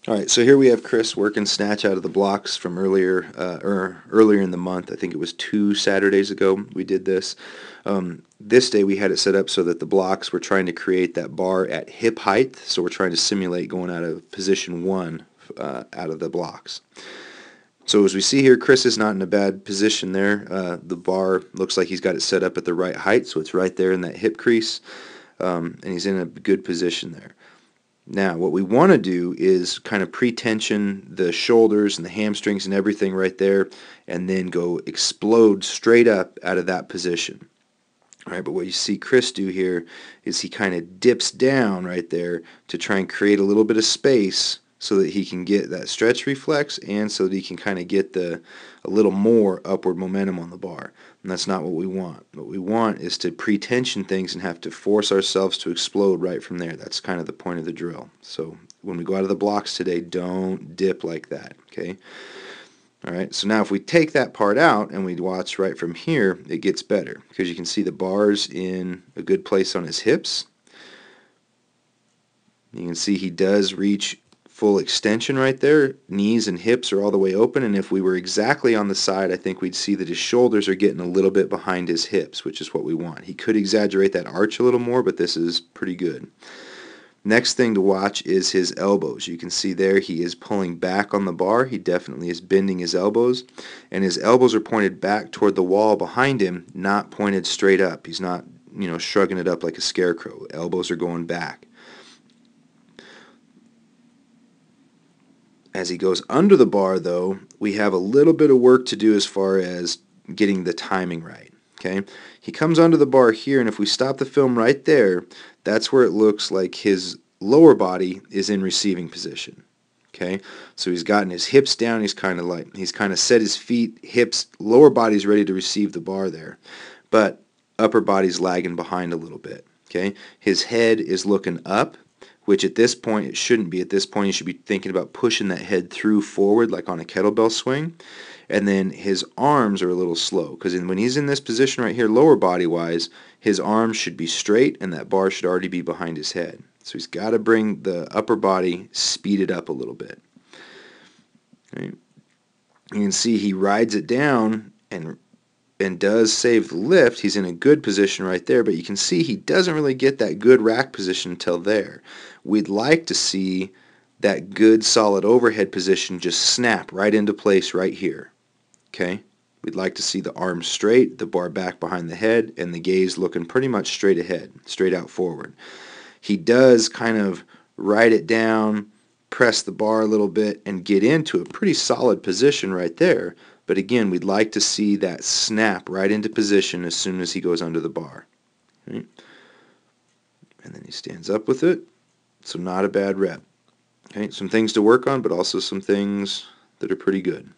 Alright, so here we have Chris working snatch out of the blocks from earlier in the month. I think it was 2 Saturdays ago we did this. This day we had it set up so that the blocks were trying to create that bar at hip height, so we're trying to simulate going out of position 1 out of the blocks. So as we see here, Chris is not in a bad position there. The bar looks like he's got it set up at the right height, so it's right there in that hip crease, and he's in a good position there. Now, what we want to do is kind of pre-tension the shoulders and the hamstrings and everything right there, and then go explode straight up out of that position. All right, but what you see Chris do here is he kind of dips down right there to try and create a little bit of space so that he can get that stretch reflex and so that he can kind of get a little more upward momentum on the bar. And that's not what we want. What we want is to pre-tension things and have to force ourselves to explode right from there. That's kind of the point of the drill. So when we go out of the blocks today, don't dip like that, okay? All right, so now if we take that part out and we watch right from here, it gets better because you can see the bar's in a good place on his hips. You can see he does reach full extension right there. Knees and hips are all the way open, and if we were exactly on the side, I think we'd see that his shoulders are getting a little bit behind his hips, which is what we want. He could exaggerate that arch a little more, but this is pretty good. Next thing to watch is his elbows. You can see there he is pulling back on the bar. He definitely is bending his elbows, and his elbows are pointed back toward the wall behind him, not pointed straight up. He's not, shrugging it up like a scarecrow. Elbows are going back. As he goes under the bar, though, we have a little bit of work to do as far as getting the timing right. Okay, he comes under the bar here, and if we stop the film right there, that's where it looks like his lower body is in receiving position. Okay, so he's gotten his hips down. He's kind of set his feet, hips, lower body's ready to receive the bar there, but upper body's lagging behind a little bit. Okay, his head is looking up, which at this point it shouldn't be. At this point you should be thinking about pushing that head through forward like on a kettlebell swing. And then his arms are a little slow because when he's in this position right here, lower body wise, his arms should be straight and that bar should already be behind his head. So he's got to bring the upper body speeded up a little bit. Right. You can see he rides it down and does save the lift. He's in a good position right there, but you can see he doesn't really get that good rack position until there. We'd like to see that good solid overhead position just snap right into place right here. Okay? We'd like to see the arms straight, the bar back behind the head, and the gaze looking pretty much straight ahead, straight out forward. He does kind of ride it down, press the bar a little bit, and get into a pretty solid position right there. But again, we'd like to see that snap right into position as soon as he goes under the bar. Right? And then he stands up with it. So not a bad rep. Okay, some things to work on, but also some things that are pretty good.